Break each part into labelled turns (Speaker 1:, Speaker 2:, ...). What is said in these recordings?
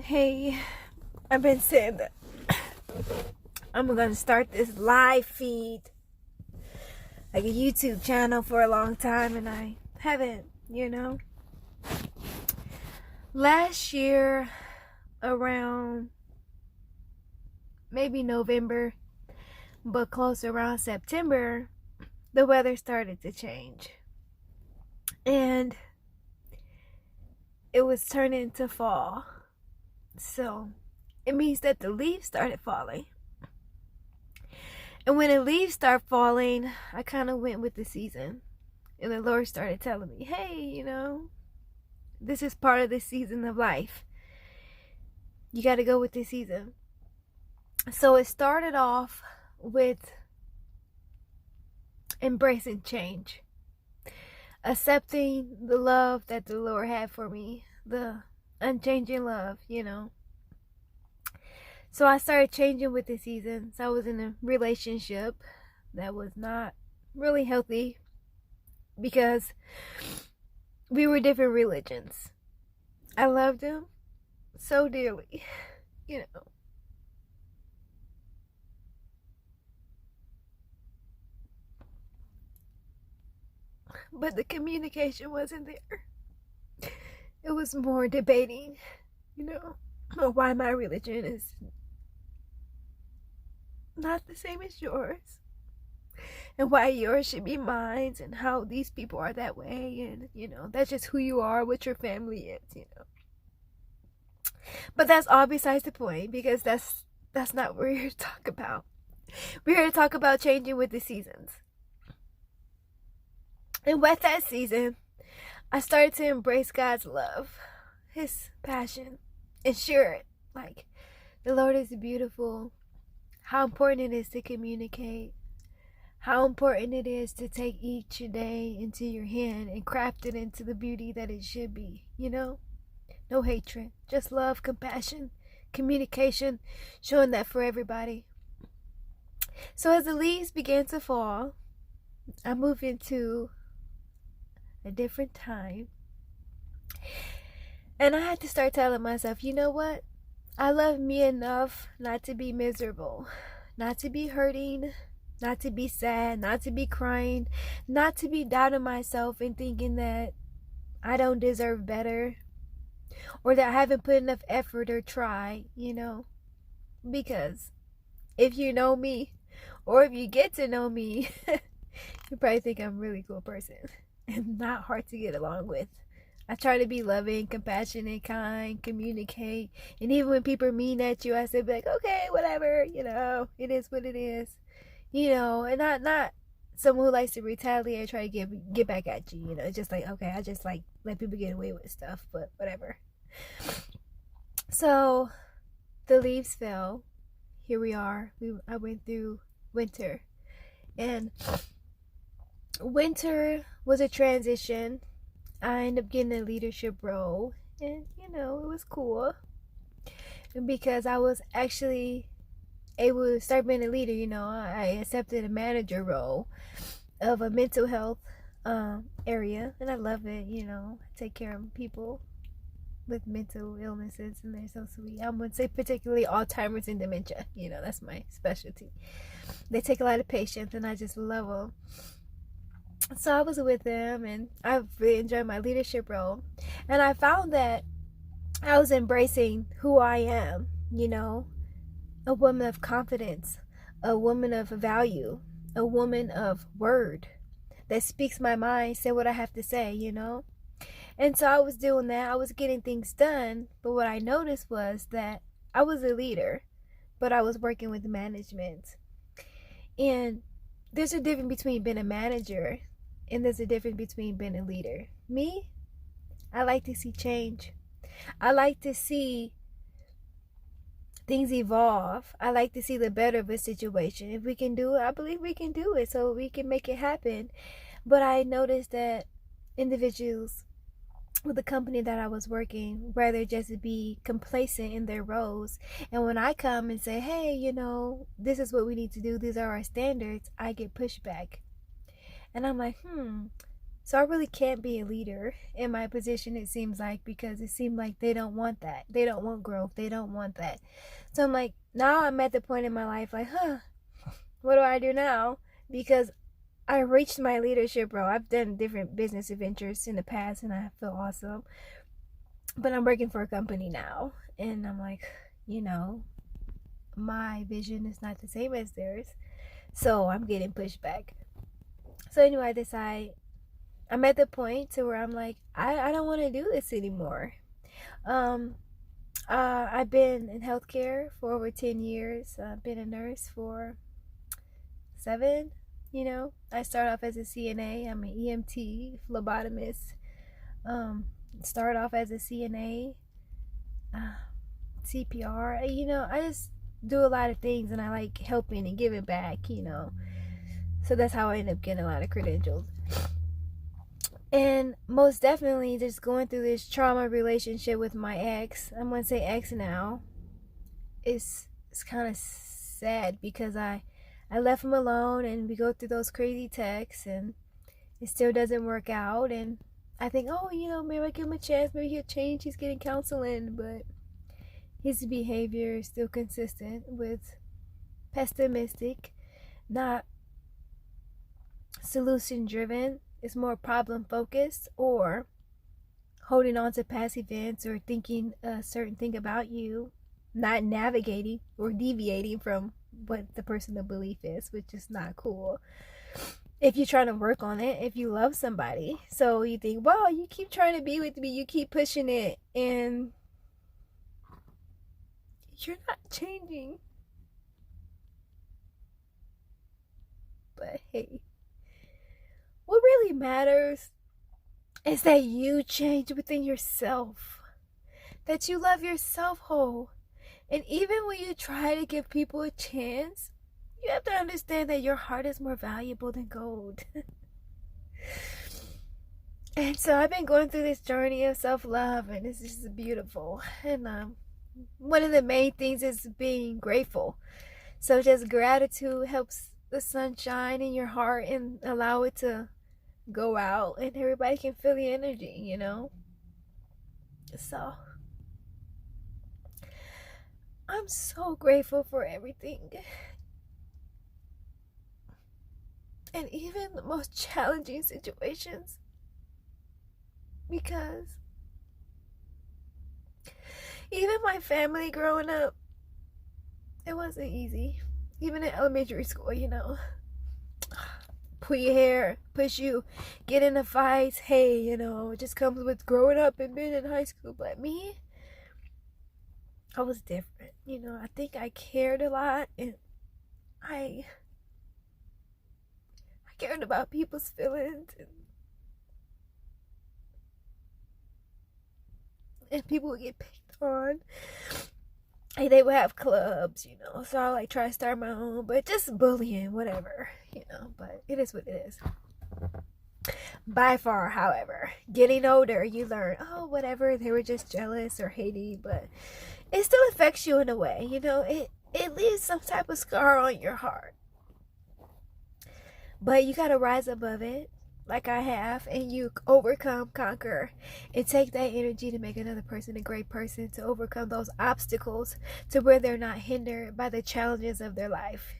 Speaker 1: Hey, I've been saying that I'm gonna start this live feed, like a YouTube channel, for a long time, and I haven't. Last year, around maybe November, but close around September, the weather started to change. And it was turning to fall. So it means that the leaves started falling. And when the leaves start falling, I kind of went with the season. And the Lord started telling me, hey, this is part of the season of life. You got to go with the season. So it started off with embracing change, accepting the love that the Lord had for me, the unchanging love. So I started changing with the seasons. I was in a relationship that was not really healthy because we were different religions. I loved him so dearly, you know. But the communication wasn't there. It was more debating, why my religion is not the same as yours, and why yours should be mine, and how these people are that way, and that's just who you are, what your family is. But that's all besides the point, because that's not what we're here to talk about. We're here to talk about changing with the seasons. And with that season, I started to embrace God's love, His passion, and share it. Like, the Lord is beautiful. How important it is to communicate. How important it is to take each day into your hand and craft it into the beauty that it should be. No hatred, just love, compassion, communication, showing that for everybody. So as the leaves began to fall, I moved into a different time. And I had to start telling myself, you know what? I love me enough not to be miserable, not to be hurting, not to be sad, not to be crying, not to be doubting myself and thinking that I don't deserve better, or that I haven't put enough effort or try, because if you know me, or if you get to know me, you probably think I'm a really cool person and not hard to get along with. I try to be loving, compassionate, kind, communicate, and even when people are mean at you, I say, like, okay, whatever, it is what it is, and not someone who likes to retaliate or try to get back at you, it's just like, okay, I just like let people get away with stuff, but whatever. So the leaves fell. Here we are. I went through winter, and winter was a transition. I ended up getting a leadership role, and it was cool because I was actually able to start being a leader. I accepted a manager role of a mental health area, and I love it. I take care of people with mental illnesses, and they're so sweet. I would say particularly Alzheimer's and dementia. That's my specialty. They take a lot of patience, and I just love them. So I was with them, and I really enjoyed my leadership role. And I found that I was embracing who I am, a woman of confidence, a woman of value, a woman of word that speaks my mind, say what I have to say, And so I was doing that. I was getting things done. But what I noticed was that I was a leader, but I was working with management. And there's a difference between being a manager, and there's a difference between being a leader. Me, I like to see change. I like to see things evolve. I like to see the better of a situation. If we can do it, I believe we can do it, so we can make it happen. But I noticed that individuals with the company that I was working rather just be complacent in their roles. And when I come and say, hey, this is what we need to do, these are our standards, I get pushback. And I'm like, So I really can't be a leader in my position, it seems like, because it seemed like they don't want that. They don't want growth. They don't want that. So I'm like, now I'm at the point in my life, like, what do I do now? Because I reached my leadership role. I've done different business adventures in the past and I feel awesome. But I'm working for a company now. And I'm like, my vision is not the same as theirs. So I'm getting pushed back. So anyway, I decide I'm at the point to where I'm like, I don't want to do this anymore. I've been in healthcare for over 10 years. I've been a nurse for 7. I started off as a CNA. I'm an EMT, phlebotomist. Started off as a CNA, CPR. I just do a lot of things and I like helping and giving back, So that's how I end up getting a lot of credentials. And most definitely just going through this trauma relationship with my ex. I'm going to say ex now. It's kind of sad because I left him alone and we go through those crazy texts and it still doesn't work out. And I think, maybe I give him a chance. Maybe he'll change. He's getting counseling. But his behavior is still consistent with pessimistic, not solution driven. It's more problem focused or holding on to past events or thinking a certain thing about you, not navigating or deviating from what the personal belief is, which is not cool. If you're trying to work on it, if you love somebody. So you think, wow, you keep trying to be with me, you keep pushing it, and you're not changing. But hey, what really matters is that you change within yourself, that you love yourself whole. And even when you try to give people a chance, you have to understand that your heart is more valuable than gold. And so I've been going through this journey of self-love, and it's just beautiful. And one of the main things is being grateful. So just gratitude helps the sun shine in your heart and allow it to go out and everybody can feel the energy, So I'm so grateful for everything. And even the most challenging situations. Because even my family growing up, it wasn't easy. Even in elementary school, pull your hair, push you, get into fights. Hey, it just comes with growing up and being in high school. But me, I was different. I think I cared a lot and I cared about people's feelings and people would get picked on. And they would have clubs, so I like try to start my own, but just bullying, whatever, but it is what it is. By far, however, getting older, you learn, whatever, they were just jealous or hating, but it still affects you in a way, it leaves some type of scar on your heart. But you gotta rise above it, like I have, and you overcome, conquer, and take that energy to make another person a great person, to overcome those obstacles to where they're not hindered by the challenges of their life,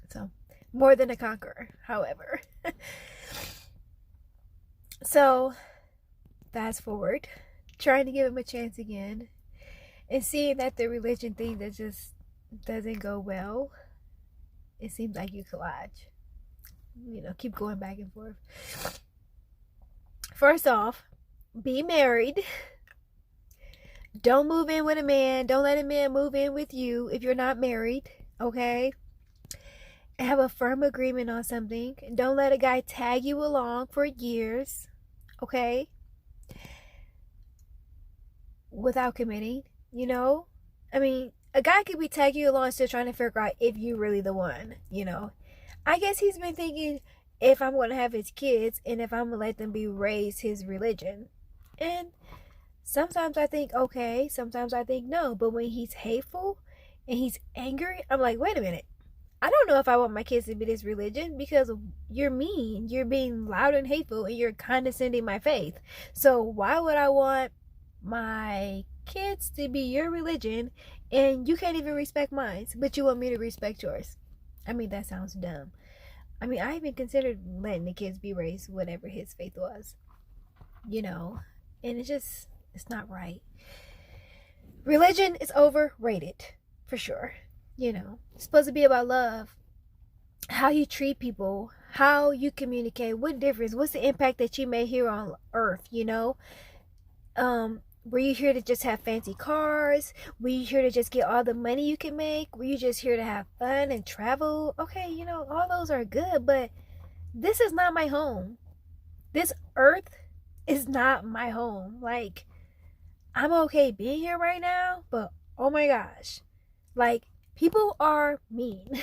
Speaker 1: So, more than a conqueror, however. So, fast forward, trying to give him a chance again, and seeing that the religion thing that just doesn't go well, it seems like you collage. Keep going back and forth. First off, be married. Don't move in with a man. Don't let a man move in with you if you're not married, okay? Have a firm agreement on something. Don't let a guy tag you along for years, okay? Without committing, I mean, a guy could be tagging you along still trying to figure out if you're really the one, I guess he's been thinking if I'm going to have his kids and if I'm going to let them be raised his religion. And sometimes I think okay, sometimes I think no. But when he's hateful and he's angry, I'm like, wait a minute. I don't know if I want my kids to be this religion, because you're mean, you're being loud and hateful, and you're condescending my faith. So why would I want my kids to be your religion and you can't even respect mine, but you want me to respect yours? I mean, that sounds dumb. I mean, I even considered letting the kids be raised whatever his faith was, you know, and it's not right. Religion is overrated, for sure. It's supposed to be about love, how you treat people, how you communicate, what difference, what's the impact that you made here on earth. Were you here to just have fancy cars? Were you here to just get all the money you can make? Were you just here to have fun and travel? Okay, all those are good, but this is not my home. This earth is not my home. Like, I'm okay being here right now, but oh my gosh, like, people are mean.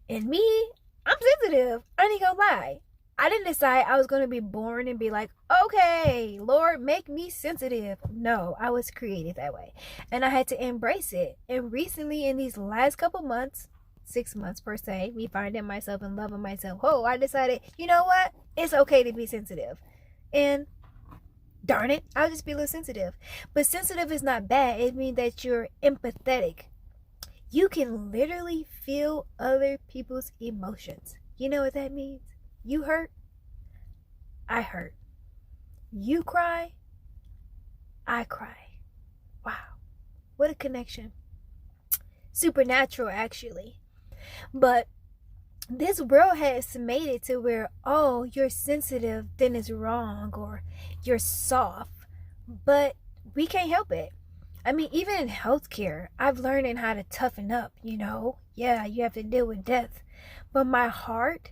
Speaker 1: And me, I'm sensitive. I ain't gonna lie. I didn't decide I was going to be born and be like, okay, Lord, make me sensitive. No, I was created that way. And I had to embrace it. And recently, in these last couple months, 6 months per se, me finding myself and loving myself, I decided, you know what? It's okay to be sensitive. And darn it, I'll just be a little sensitive. But sensitive is not bad. It means that you're empathetic. You can literally feel other people's emotions. You know what that means? You hurt, I hurt. You cry, I cry. Wow, what a connection. Supernatural, actually. But this world has made it to where, oh, you're sensitive, then it's wrong, or you're soft. But we can't help it. I mean, even in healthcare, I've learned how to toughen up, Yeah, you have to deal with death. But my heart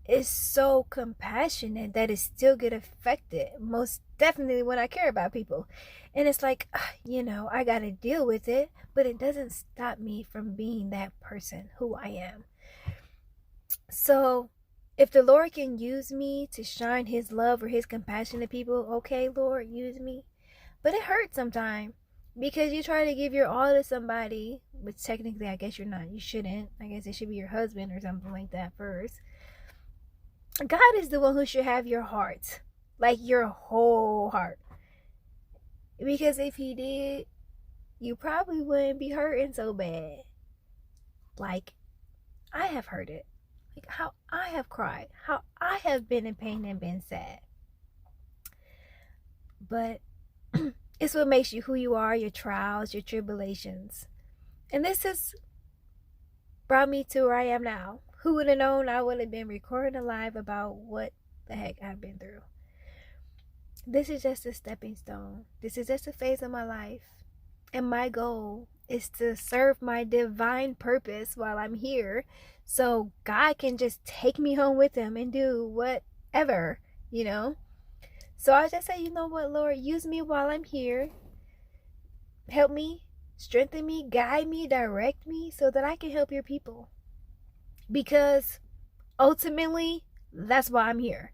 Speaker 1: is so compassionate that it still get affected, most definitely when I care about people. And it's like, I gotta deal with it, but it doesn't stop me from being that person who I am. So if the Lord can use me to shine his love or his compassion to people, okay, Lord, use me. But it hurts sometimes, because you try to give your all to somebody, which technically I guess you're not. You shouldn't. I guess it should be your husband or something like that first. God is the one who should have your heart, like your whole heart. Because if he did, you probably wouldn't be hurting so bad. Like, I have heard it. Like, how I have cried, how I have been in pain and been sad. But it's what makes you who you are, your trials, your tribulations. And this has brought me to where I am now. Who would have known I would have been recording live about what the heck I've been through? This is just a stepping stone. This is just a phase of my life. And my goal is to serve my divine purpose while I'm here, so God can just take me home with him and do whatever, So I just say, you know what, Lord, use me while I'm here. Help me, strengthen me, guide me, direct me, so that I can help your people. Because ultimately, that's why I'm here.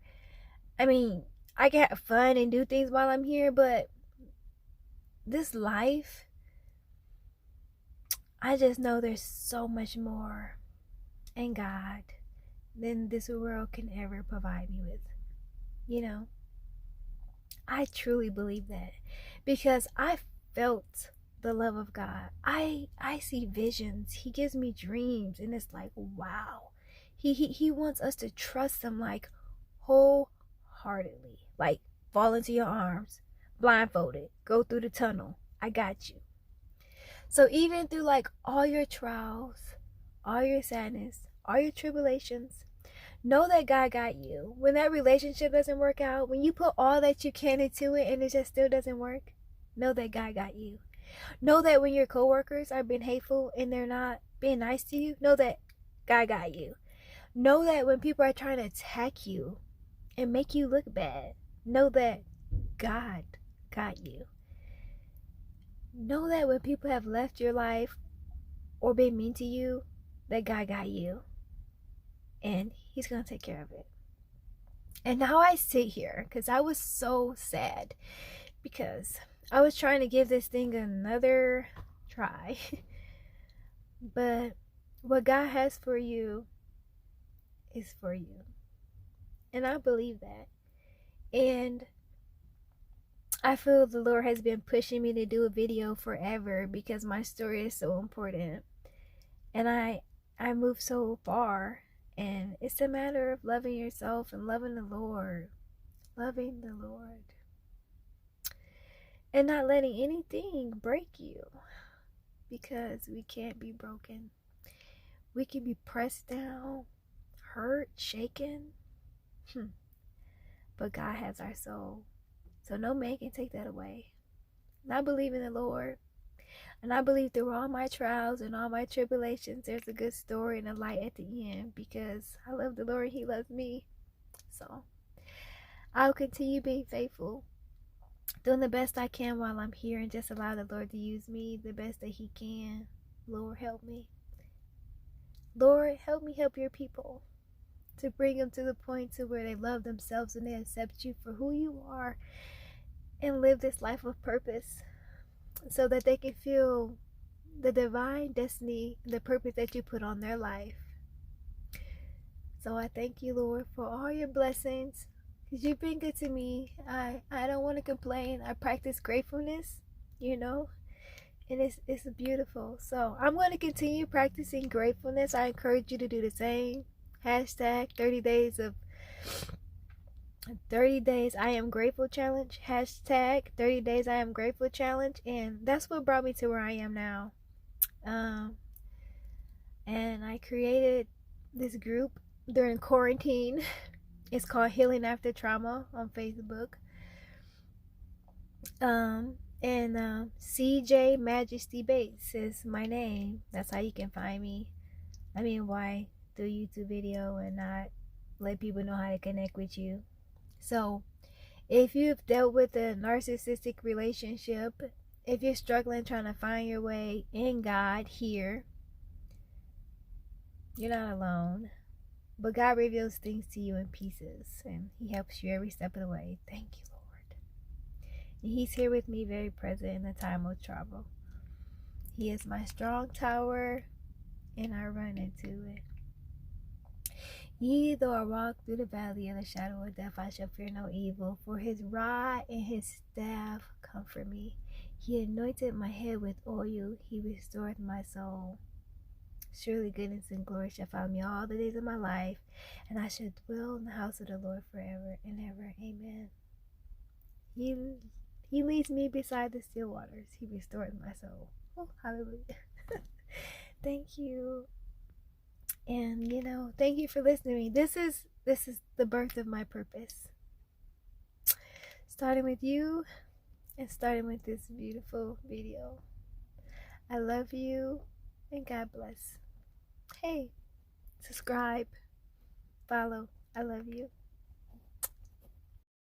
Speaker 1: I mean, I can have fun and do things while I'm here, but this life, I just know there's so much more in God than this world can ever provide me with. I truly believe that, because I felt the love of God. I see visions. He gives me dreams, and it's like, wow. He wants us to trust him, like, wholeheartedly. Like, fall into your arms, blindfolded, go through the tunnel. I got you. So even through, like, all your trials, all your sadness, all your tribulations, know that God got you. When that relationship doesn't work out, when you put all that you can into it and it just still doesn't work, know that God got you. Know that when your coworkers are being hateful and they're not being nice to you, know that God got you. Know that when people are trying to attack you and make you look bad, know that God got you. Know that when people have left your life or been mean to you, that God got you. And he's going to take care of it. And now I sit here because I was so sad, because I was trying to give this thing another try. But What God has for you is for you. And I believe that. And I feel the Lord has been pushing me to do a video forever because my story is so important. And I moved so far. And it's a matter of loving yourself and loving the Lord. Loving the Lord. And not letting anything break you. Because we can't be broken. We can be pressed down, hurt, shaken. But God has our soul. So no man can take that away. And I believe in the Lord. And I believe through all my trials and all my tribulations, there's a good story and a light at the end. Because I love the Lord and He loves me. So I'll continue being faithful. Doing the best I can while I'm here, and just allow the Lord to use me the best that He can. Lord, help me. Lord, help me help your people. To bring them to the point to where they love themselves and they accept you for who you are. And live this life of purpose. So that they can feel the divine destiny, the purpose that you put on their life. So I thank you, Lord, for all your blessings. Because you've been good to me. I don't want to complain. I practice gratefulness, you know. And it's beautiful. So I'm going to continue practicing gratefulness. I encourage you to do the same. Hashtag 30 days I am grateful challenge. Hashtag 30 days I am grateful challenge. And that's what brought me to where I am now. And I created this group during quarantine. It's called Healing After Trauma on Facebook. CJ Majesty Bates is my name. That's how you can find me. I mean, why do a YouTube video and not let people know how to connect with you? So, if you've dealt with a narcissistic relationship, if you're struggling trying to find your way in God here, you're not alone. But God reveals things to you in pieces, and He helps you every step of the way. Thank you, Lord. And He's here with me, very present in the time of trouble. He is my strong tower, and I run into it. Yea, though I walk through the valley of the shadow of death, I shall fear no evil, for His rod and His staff comfort me. He anointed my head with oil, He restored my soul. Surely goodness and glory shall follow me all the days of my life, and I shall dwell in the house of the Lord forever and ever. Amen. He leads me beside the still waters. He restores my soul. Oh, hallelujah. Thank you. And thank you for listening to me. This is the birth of my purpose. Starting with you and starting with this beautiful video. I love you and God bless. Hey, subscribe, follow. I love you.